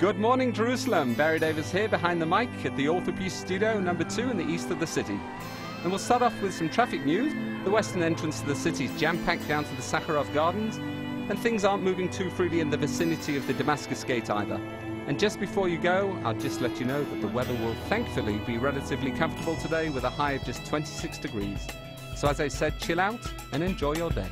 Good morning, Jerusalem. Barry Davis here behind the mic at the Altarpiece Studio number 2 in the east of the city. And we'll start off with some traffic news. The western entrance to the city is jam-packed down to the Sakharov Gardens, and things aren't moving too freely in the vicinity of the Damascus Gate either. And just before you go, I'll just let you know that the weather will thankfully be relatively comfortable today with a high of just 26 degrees. So as I said, chill out and enjoy your day.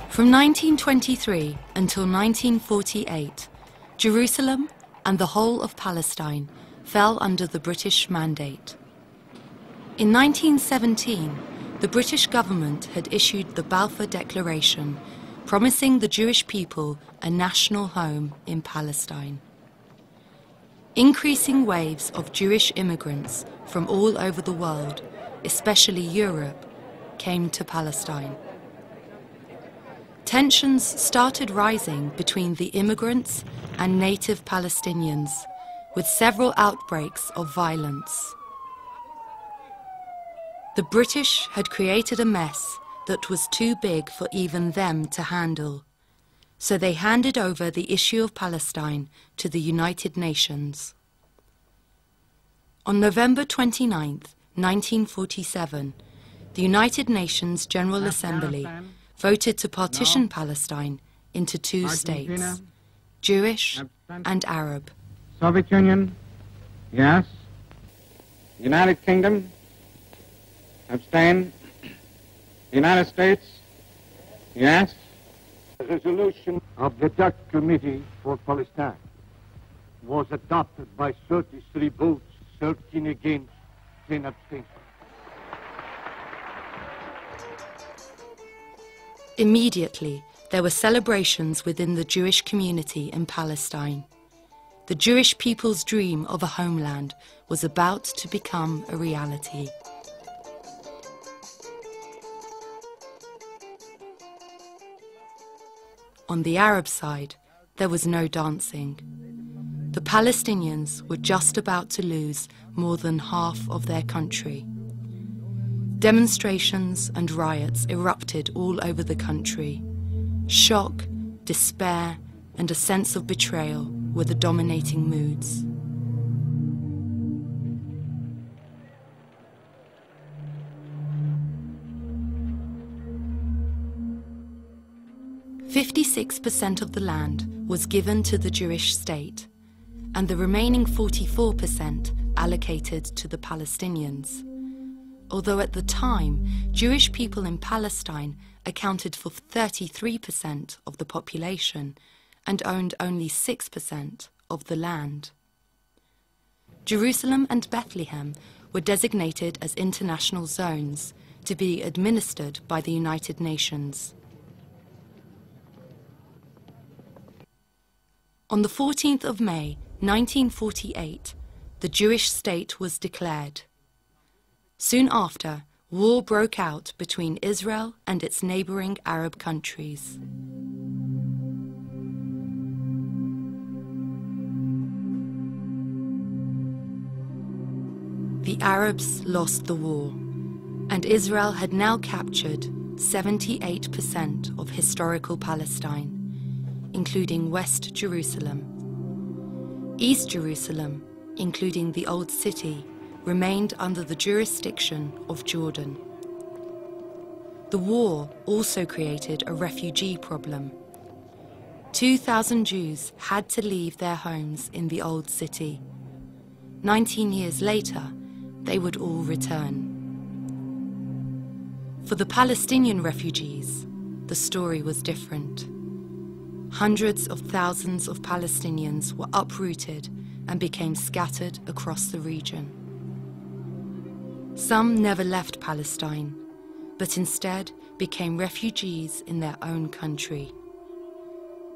From 1923 until 1948, Jerusalem and the whole of Palestine fell under the British mandate. In 1917, the British government had issued the Balfour Declaration, promising the Jewish people a national home in Palestine. Increasing waves of Jewish immigrants from all over the world, especially Europe, came to Palestine. Tensions started rising between the immigrants and native Palestinians, with several outbreaks of violence. The British had created a mess that was too big for even them to handle, so they handed over the issue of Palestine to the United Nations. On November 29, 1947, the United Nations General Assembly voted to partition Palestine into two states, Jewish and Arab. Soviet Union, yes. United Kingdom, abstain. United States, yes. The resolution of the Dutch Committee for Palestine was adopted by 33 votes, 13 against, 10 abstentions. Immediately, there were celebrations within the Jewish community in Palestine. The Jewish people's dream of a homeland was about to become a reality. On the Arab side, there was no dancing. The Palestinians were just about to lose more than half of their country. Demonstrations and riots erupted all over the country. Shock, despair, and a sense of betrayal were the dominating moods. "56% of the land was given to the Jewish state, and the remaining 44% allocated to the Palestinians. Although at the time, Jewish people in Palestine accounted for 33% of the population and owned only 6% of the land. Jerusalem and Bethlehem were designated as international zones to be administered by the United Nations. On the 14th of May, 1948, the Jewish state was declared. Soon after, war broke out between Israel and its neighboring Arab countries. The Arabs lost the war, and Israel had now captured 78% of historical Palestine, including West Jerusalem. East Jerusalem, including the Old City, remained under the jurisdiction of Jordan. The war also created a refugee problem. 2,000 Jews had to leave their homes in the Old City. 19 years later, they would all return. For the Palestinian refugees, the story was different. Hundreds of thousands of Palestinians were uprooted and became scattered across the region. Some never left Palestine, but instead became refugees in their own country.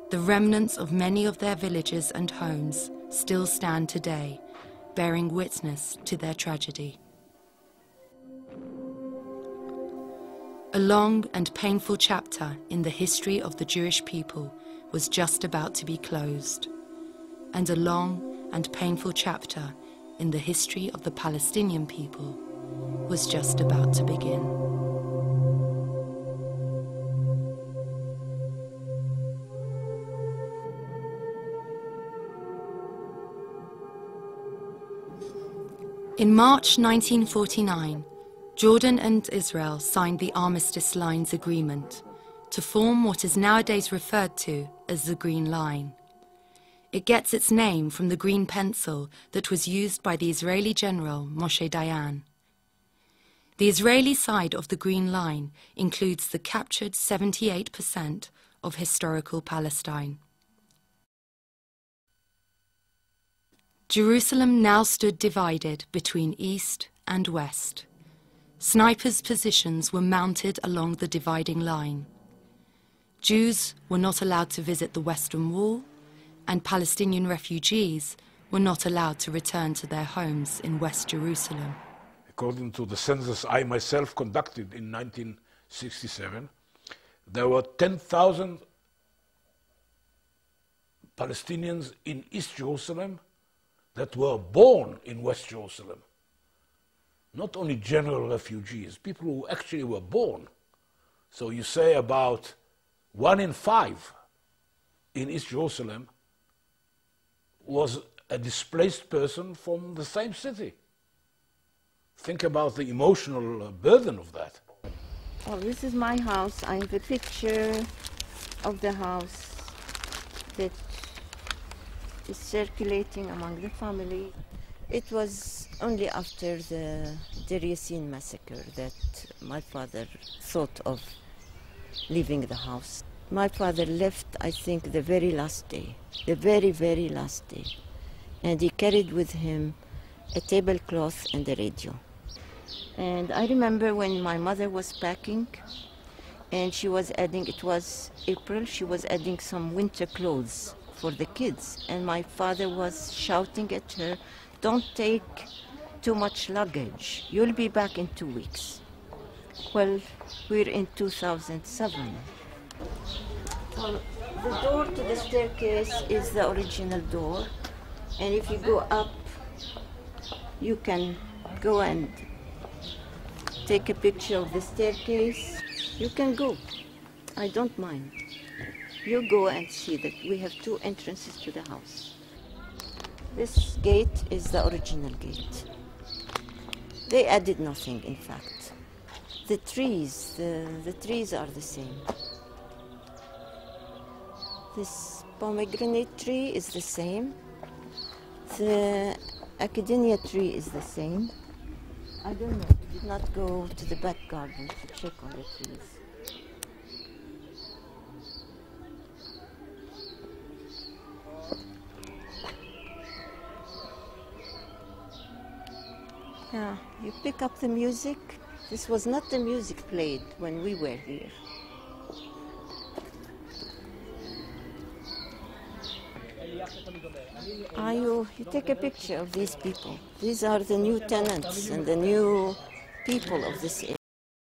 The remnants of many of their villages and homes still stand today, bearing witness to their tragedy. A long and painful chapter in the history of the Jewish people was just about to be closed, and a long and painful chapter in the history of the Palestinian people was just about to begin. In March 1949, Jordan and Israel signed the Armistice Lines Agreement to form what is nowadays referred to as the Green Line. It gets its name from the green pencil that was used by the Israeli general Moshe Dayan. The Israeli side of the Green Line includes the captured 78% of historical Palestine. Jerusalem now stood divided between east and west. Snipers' positions were mounted along the dividing line. Jews were not allowed to visit the Western Wall, and Palestinian refugees were not allowed to return to their homes in West Jerusalem. According to the census I myself conducted in 1967, there were 10,000 Palestinians in East Jerusalem that were born in West Jerusalem. Not only general refugees, people who actually were born. So you say about 1 in 5 in East Jerusalem was a displaced person from the same city. Think about the emotional burden of that. Oh, this is my house. I have a picture of the house that is circulating among the family. It was only after the Deir Yassin massacre that my father thought of leaving the house. My father left, I think, the very last day, the very, very last day. And he carried with him a tablecloth and a radio. And I remember when my mother was packing, and she was adding, it was April, she was adding some winter clothes for the kids. And my father was shouting at her, "Don't take too much luggage. You'll be back in 2 weeks." Well, we're in 2007. Well, the door to the staircase is the original door. And if you go up, you can go and take a picture of the staircase. You can go. I don't mind. You go and see that we have 2 entrances to the house. This gate is the original gate. They added nothing, in fact. The trees are the same. This pomegranate tree is the same. The academia tree is the same. I don't know. I did not go to the back garden to check on the trees. Yeah, you pick up the music. This was not the music played when we were here. You take a picture of these people. These are the new tenants and the new people of this area.